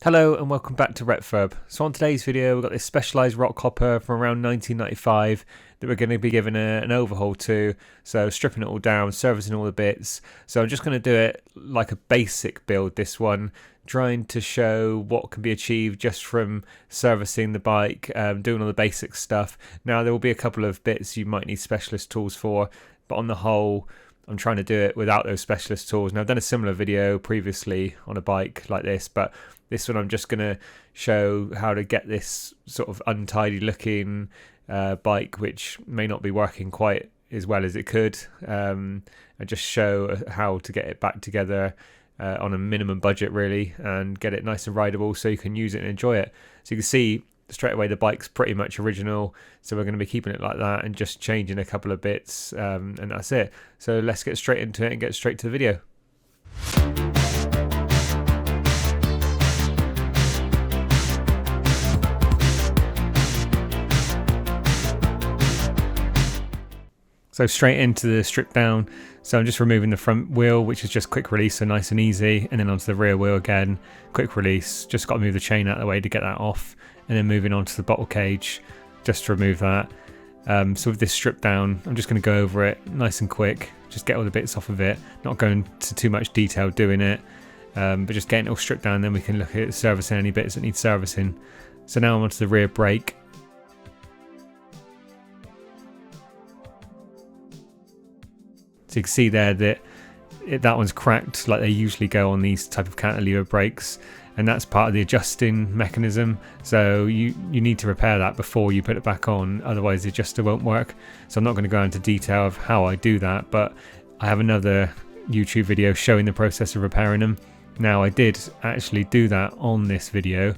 Hello and welcome back to Retfurb. So on today's video we've got this Specialized Rockhopper from around 1995 that we're going to be giving an overhaul to. So stripping it all down, servicing all the bits. So I'm just going to do it like a basic build, this one, trying to show what can be achieved just from servicing the bike, doing all the basic stuff. Now there will be a couple of bits you might need specialist tools for, but on the whole I'm trying to do it without those specialist tools. Now I've done a similar video previously on a bike like this, but this one I'm just going to show how to get this sort of untidy looking bike, which may not be working quite as well as it could, and just show how to get it back together on a minimum budget really, and get it nice and rideable so you can use it and enjoy it. So you can see straight away the bike's pretty much original, so we're going to be keeping it like that and just changing a couple of bits, and that's it. So let's get straight into it and get straight to the video. So straight into the strip down. So I'm just removing the front wheel, which is just quick release, so nice and easy, and then onto the rear wheel again, quick release. Just got to move the chain out of the way to get that off, and then moving on to the bottle cage just to remove that. So with this strip down, I'm just going to go over it nice and quick, just get all the bits off of it, not going into too much detail doing it, but just getting it all stripped down, then we can look at servicing any bits that need servicing. So now I'm onto the rear brake. So you can see there that that one's cracked like they usually go on these type of cantilever brakes, and that's part of the adjusting mechanism. So you need to repair that before you put it back on, otherwise the adjuster won't work. So I'm not going to go into detail of how I do that, but I have another YouTube video showing the process of repairing them. Now I did actually do that on this video,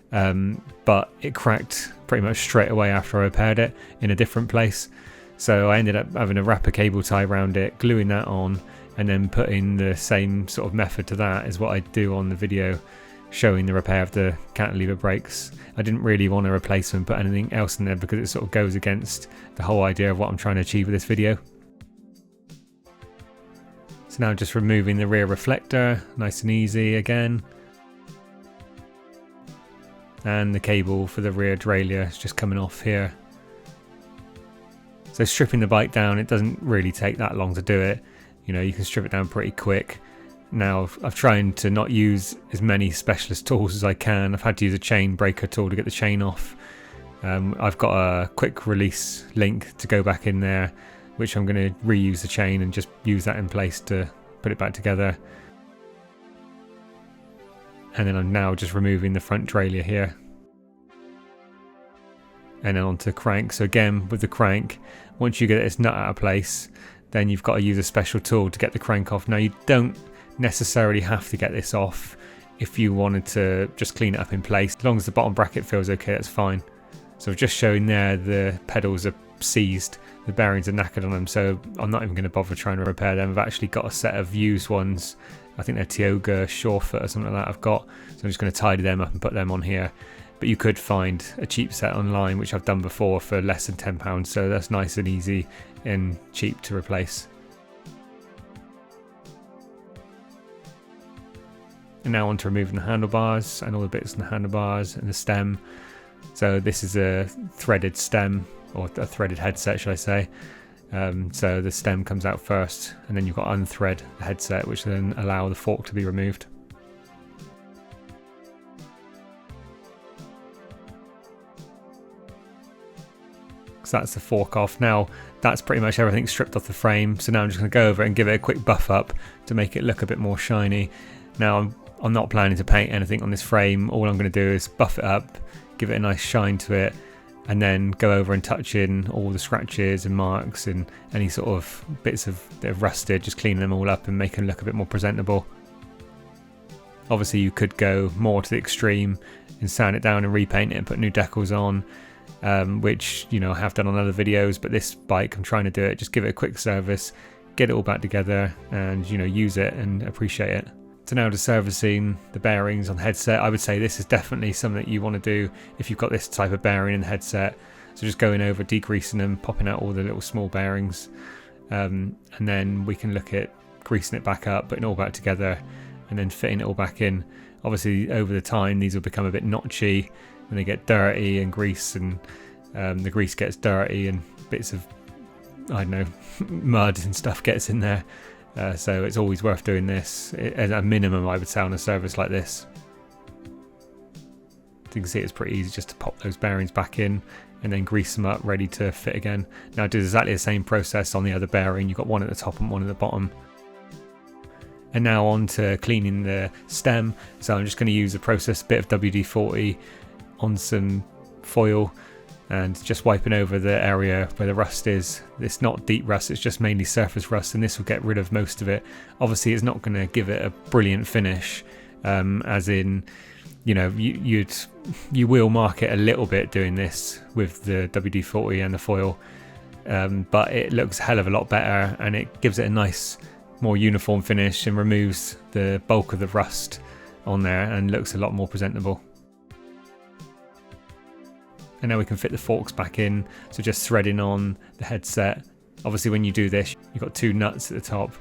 but it cracked pretty much straight away after I repaired it in a different place. So I ended up having a wrapper cable tie around it, gluing that on, and then putting the same sort of method to that as what I do on the video showing the repair of the cantilever brakes. I didn't really want to replace them, put anything else in there, because it sort of goes against the whole idea of what I'm trying to achieve with this video. So now just removing the rear reflector, nice and easy again. And the cable for the rear derailleur is just coming off here. So stripping the bike down, it doesn't really take that long to do it. You know, you can strip it down pretty quick. Now I've tried to not use as many specialist tools as I can. I've had to use a chain breaker tool to get the chain off. I've got a quick release link to go back in there, which I'm going to reuse the chain and just use that in place to put it back together. And then I'm now just removing the front derailleur here. And then onto the crank. So again, with the crank, once you get this nut out of place, then you've got to use a special tool to get the crank off. Now you don't necessarily have to get this off if you wanted to just clean it up in place. As long as the bottom bracket feels okay, that's fine. So just showing there, the pedals are seized, the bearings are knackered on them, so I'm not even going to bother trying to repair them. I've actually got a set of used ones, I think they're Tioga Surefoot or something like that I've got, so I'm just going to tidy them up and put them on here. But you could find a cheap set online, which I've done before, for less than £10, so that's nice and easy and cheap to replace. And now on to removing the handlebars and all the bits in the handlebars and the stem. So this is a threaded stem, or a threaded headset should I say. So the stem comes out first, and then you've got to unthread the headset, which then allow the fork to be removed. So that's the fork off. Now that's pretty much everything stripped off the frame, so now I'm just going to go over it and give it a quick buff up to make it look a bit more shiny. Now I'm not planning to paint anything on this frame. All I'm going to do is buff it up, give it a nice shine to it, and then go over and touch in all the scratches and marks and any sort of bits that have rusted, just cleaning them all up and make them look a bit more presentable. Obviously you could go more to the extreme and sand it down and repaint it and put new decals on, which, you know, I have done on other videos, but this bike I'm trying to do it, just give it a quick service, get it all back together, and, you know, use it and appreciate it. So now to servicing the bearings on the headset, I would say this is definitely something that you want to do if you've got this type of bearing in the headset. So just going over, degreasing them, popping out all the little small bearings, and then we can look at greasing it back up, putting it all back together, and then fitting it all back in. Obviously over the time these will become a bit notchy when they get dirty and grease, and the grease gets dirty and bits of, I don't know, mud and stuff gets in there. So it's always worth doing this at a minimum, I would say, on a service like this. You can see it's pretty easy just to pop those bearings back in and then grease them up ready to fit again. Now do exactly the same process on the other bearing. You've got one at the top and one at the bottom. And now on to cleaning the stem. So I'm just going to use a process bit of WD-40 on some foil and just wiping over the area where the rust is. It's not deep rust, it's just mainly surface rust, and this will get rid of most of it. Obviously it's not going to give it a brilliant finish, as in, you know, you will mark it a little bit doing this with the WD-40 and the foil, but it looks a hell of a lot better, and it gives it a nice, more uniform finish and removes the bulk of the rust on there and looks a lot more presentable. And now we can fit the forks back in, so just threading on the headset. Obviously when you do this, you've got two nuts at the top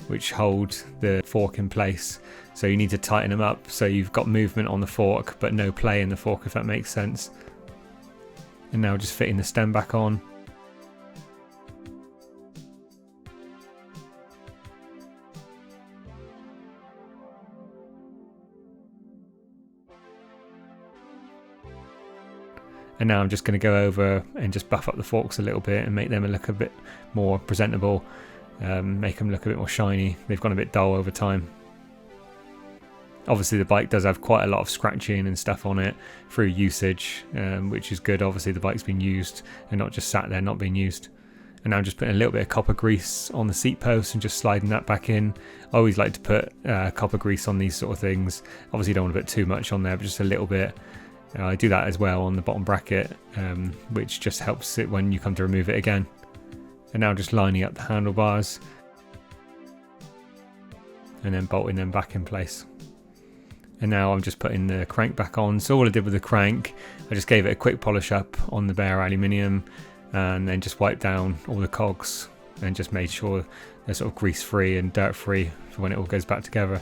which hold the fork in place, so you need to tighten them up so you've got movement on the fork but no play in the fork, if that makes sense. And now just fitting the stem back on. And now I'm just going to go over and just buff up the forks a little bit and make them look a bit more presentable, make them look a bit more shiny. They've gone a bit dull over time. Obviously the bike does have quite a lot of scratching and stuff on it through usage, which is good. Obviously the bike's been used and not just sat there not being used. And now I'm just putting a little bit of copper grease on the seat post and just sliding that back in. I always like to put copper grease on these sort of things. Obviously you don't want to put too much on there, but just a little bit. I do that as well on the bottom bracket, which just helps it when you come to remove it again. And now just lining up the handlebars and then bolting them back in place. And now I'm just putting the crank back on. So all I did with the crank, I just gave it a quick polish up on the bare aluminium and then just wiped down all the cogs and just made sure they're sort of grease free and dirt free for when it all goes back together.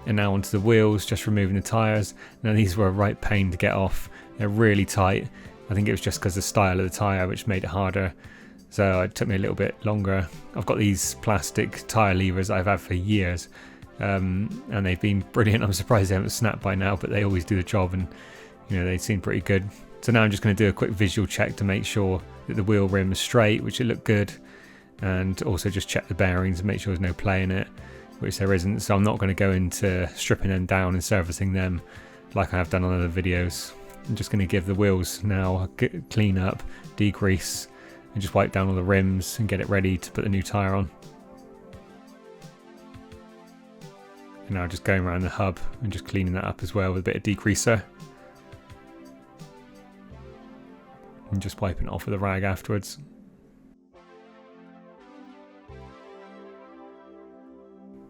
And now onto the wheels, just removing the tyres. Now these were a right pain to get off. They're really tight. I think it was just because the style of the tyre which made it harder. So it took me a little bit longer. I've got these plastic tyre levers that I've had for years. And they've been brilliant. I'm surprised they haven't snapped by now, but they always do the job, and you know, they seem pretty good. So now I'm just going to do a quick visual check to make sure that the wheel rim is straight, which it looked good. And also just check the bearings and make sure there's no play in it, which there isn't. So I'm not going to go into stripping them down and servicing them like I have done on other videos. I'm just going to give the wheels now a clean up, degrease, and just wipe down all the rims and get it ready to put the new tyre on. And now just going around the hub and just cleaning that up as well with a bit of degreaser. And just wiping it off with a rag afterwards.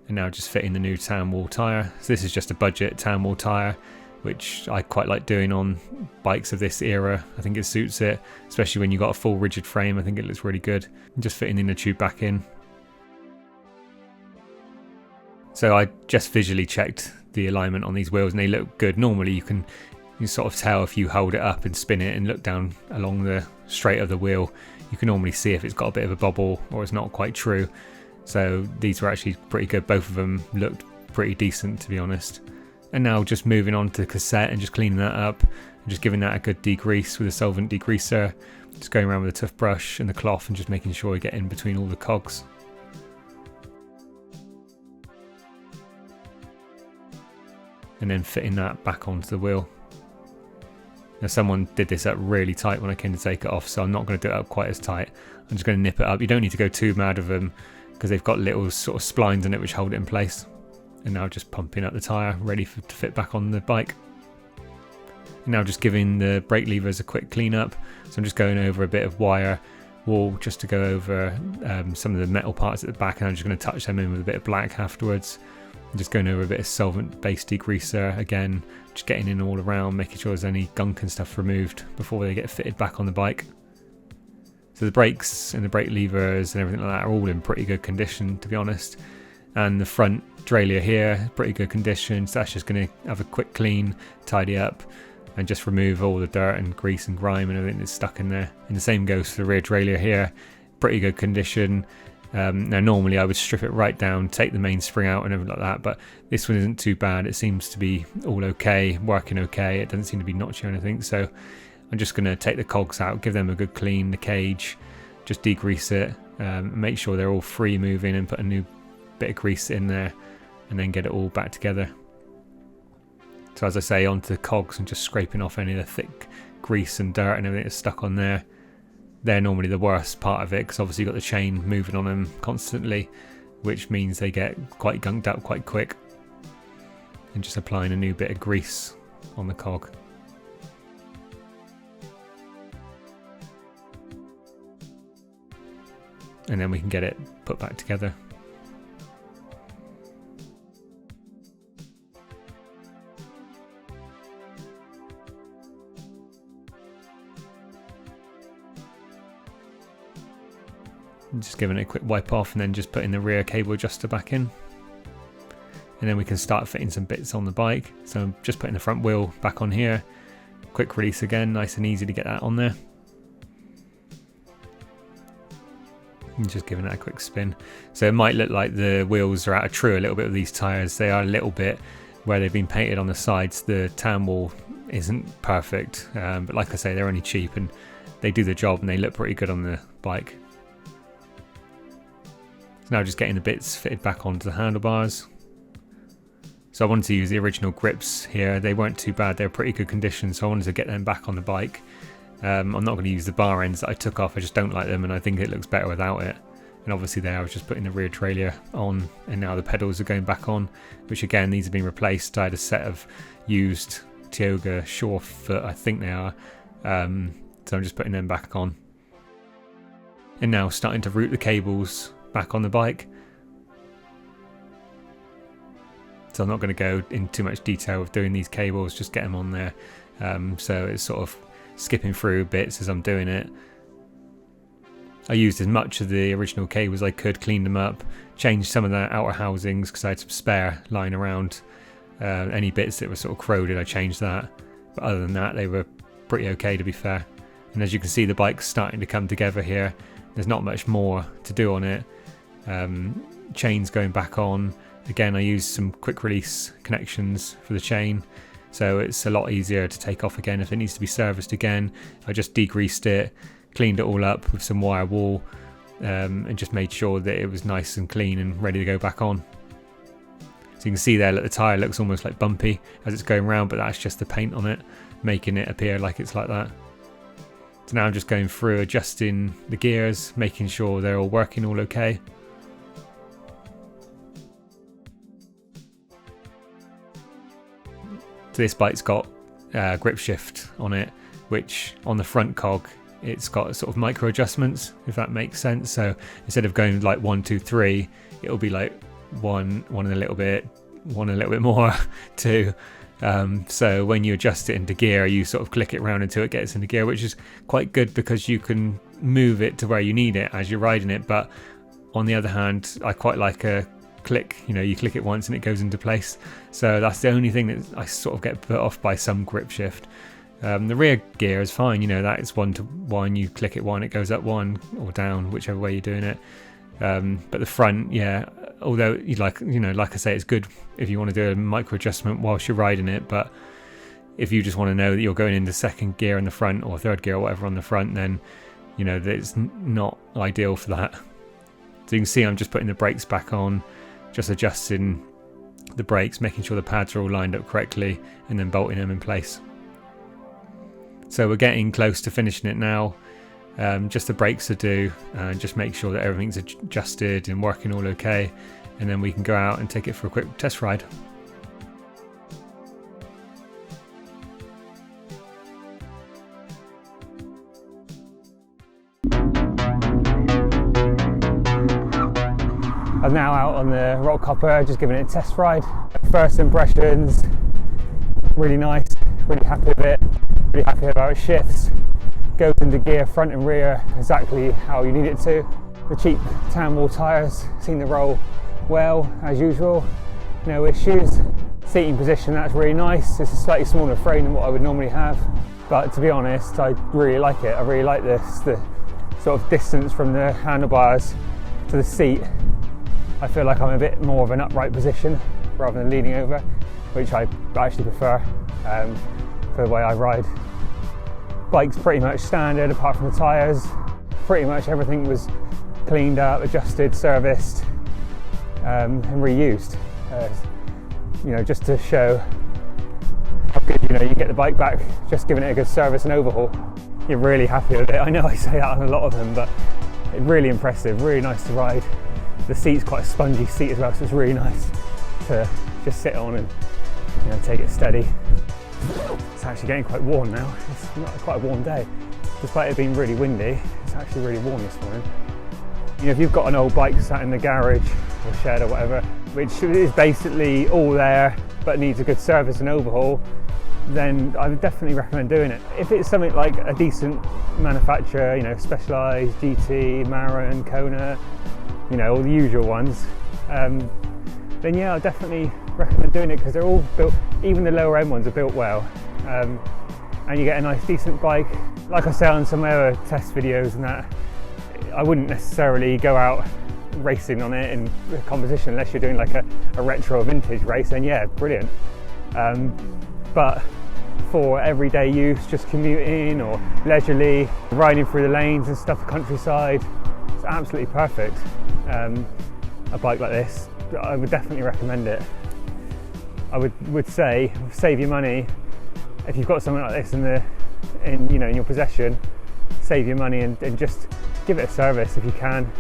And now just fitting the new tan wall tyre. So this is just a budget tan wall tyre, which I quite like doing on bikes of this era. I think it suits it, especially when you've got a full rigid frame. I think it looks really good. And just fitting the inner tube back in. So I just visually checked the alignment on these wheels and they look good. Normally you can sort of tell if you hold it up and spin it and look down along the straight of the wheel. You can normally see if it's got a bit of a bobble or it's not quite true. So these were actually pretty good. Both of them looked pretty decent, to be honest. And now just moving on to the cassette and just cleaning that up and just giving that a good degrease with a solvent degreaser. Just going around with a toothbrush and the cloth and just making sure we get in between all the cogs. And then fitting that back onto the wheel. Now someone did this up really tight when I came to take it off, so I'm not going to do it up quite as tight. I'm just going to nip it up. You don't need to go too mad with them because they've got little sort of splines in it which hold it in place. And now just pumping up the tyre, ready to fit back on the bike. And now just giving the brake levers a quick clean up. So I'm just going over a bit of wire wool just to go over some of the metal parts at the back, and I'm just going to touch them in with a bit of black afterwards. I'm just going over a bit of solvent-based degreaser again, just getting in all around, making sure there's any gunk and stuff removed before they get fitted back on the bike. So the brakes and the brake levers and everything like that are all in pretty good condition, to be honest. And the front derailleur here, pretty good condition, so that's just going to have a quick clean, tidy up, and just remove all the dirt and grease and grime and everything that's stuck in there. And the same goes for the rear derailleur here, pretty good condition. Now normally I would strip it right down, take the mainspring out and everything like that, but this one isn't too bad. It seems to be all okay, working okay. It doesn't seem to be notchy or anything, so I'm just going to take the cogs out, give them a good clean, the cage, just degrease it, make sure they're all free moving, and put a new bit of grease in there, and then get it all back together. So as I say, onto the cogs and just scraping off any of the thick grease and dirt and everything that's stuck on there. They're normally the worst part of it, because obviously you've got the chain moving on them constantly, which means they get quite gunked up quite quick. And just applying a new bit of grease on the cog. And then we can get it put back together. And just giving it a quick wipe off, and then just putting the rear cable adjuster back in. And then we can start fitting some bits on the bike. So I'm just putting the front wheel back on here. Quick release again, nice and easy to get that on there. And just giving that a quick spin. So it might look like the wheels are out of true a little bit with these tyres. They are a little bit where they've been painted on the sides. The tan wall isn't perfect, but like I say, they're only cheap and they do the job and they look pretty good on the bike. So now just getting the bits fitted back onto the handlebars. So I wanted to use the original grips here. They weren't too bad, they're pretty good condition, so I wanted to get them back on the bike. I'm not going to use the bar ends that I took off, I just don't like them and I think it looks better without it. And obviously there I was just putting the rear derailleur on, and now the pedals are going back on, which again, these have been replaced. I had a set of used Tioga Surefoot, I think they are, so I'm just putting them back on. And now starting to route the cables back on the bike. So I'm not going to go in too much detail with doing these cables, just get them on there. So it's sort of skipping through bits as I'm doing it. I used as much of the original cables as I could, cleaned them up, changed some of the outer housings because I had some spare lying around. Any bits that were sort of corroded, I changed that. But other than that, they were pretty okay, to be fair. And as you can see, the bike's starting to come together here. There's not much more to do on it. Chains going back on. Again, I used some quick release connections for the chain, so it's a lot easier to take off again if it needs to be serviced again. I just degreased it, cleaned it all up with some wire wool, and just made sure that it was nice and clean and ready to go back on. So you can see there that the tyre looks almost like bumpy as it's going round, but that's just the paint on it, making it appear like it's like that. So now I'm just going through, adjusting the gears, making sure they're all working all okay. So this bike's got grip shift on it, which on the front cog, it's got sort of micro adjustments, if that makes sense. So instead of going like 1, 2, 3, it'll be like one and a little bit, one and a little bit more, 2. So when you adjust it into gear, you sort of click it around until it gets into gear, which is quite good because you can move it to where you need it as you're riding it. But on the other hand, I quite like a click, you click it once and it goes into place. So that's the only thing that I sort of get put off by some grip shift. The rear gear is fine, that is 1 to 1, you click it 1, it goes up 1 or down, whichever way you're doing it. But the front, yeah, although like I say, it's good if you want to do a micro adjustment whilst you're riding it, but if you just want to know that you're going into second gear in the front or third gear or whatever on the front, then it's not ideal for that. So you can see I'm just putting the brakes back on, just adjusting the brakes, making sure the pads are all lined up correctly, and then bolting them in place. So we're getting close to finishing it now. Just the brakes to do, and just make sure that everything's adjusted and working all okay, and then we can go out and take it for a quick test ride. I'm now out on the Rockhopper, just giving it a test ride. First impressions, really nice, really happy with it, really happy about it shifts. Goes into gear front and rear exactly how you need it to. The cheap tan wall tyres seem to roll well as usual. no issues. Seating position, that's really nice. It's a slightly smaller frame than what I would normally have, but to be honest, I really like it. I really like this, the sort of distance from the handlebars to the seat. I feel like I'm a bit more of an upright position rather than leaning over, which I actually prefer for the way I ride. Bike's pretty much standard apart from the tyres. Pretty much everything was cleaned up, adjusted, serviced and reused. You know, just to show how good, you know, you get the bike back just giving it a good service and overhaul. You're really happy with it. I know I say that on a lot of them, but it's really impressive, really nice to ride. The seat's quite a spongy seat as well, so it's really nice to just sit on and, you know, take it steady. It's actually getting quite warm now. It's not quite a warm day. Despite it being really windy, it's actually really warm this morning. You know, if you've got an old bike sat in the garage or shed or whatever, which is basically all there but needs a good service and overhaul, then I would definitely recommend doing it. If it's something like a decent manufacturer, you know, Specialized, GT, Marin, Kona, you know, all the usual ones, then yeah, I'll definitely recommend doing it because they're all built, even the lower end ones are built well, and you get a nice decent bike. Like I say on some other test videos and that, I wouldn't necessarily go out racing on it in a competition unless you're doing like a retro vintage race, then yeah, brilliant. But for everyday use, just commuting or leisurely, riding through the lanes and stuff, the countryside, it's absolutely perfect. A bike like this, I would definitely recommend it. I would say save your money if you've got something like this in your possession. Save your money and just give it a service if you can.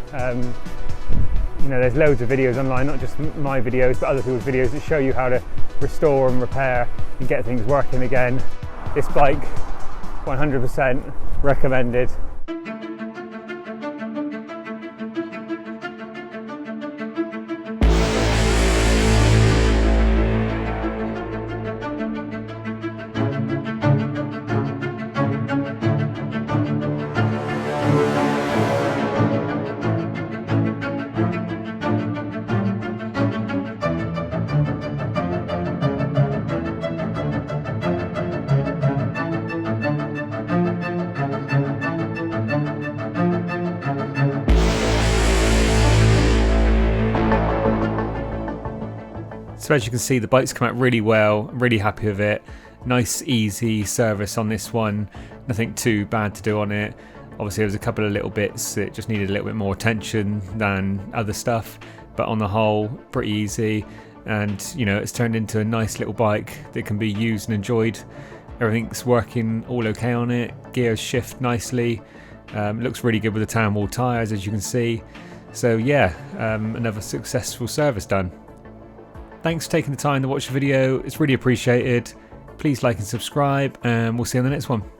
You know, there's loads of videos online, not just my videos, but other people's videos that show you how to restore and repair and get things working again. This bike, 100% recommended. So as you can see, the bike's come out really well. I'm really happy with it. Nice, easy service on this one. Nothing too bad to do on it. Obviously, there was a couple of little bits that just needed a little bit more attention than other stuff, but on the whole, pretty easy. And you know, it's turned into a nice little bike that can be used and enjoyed. Everything's working all okay on it. Gears shift nicely. Looks really good with the tan wall tyres, as you can see. So yeah, another successful service done. Thanks for taking the time to watch the video. It's really appreciated. Please like and subscribe, and we'll see you on the next one.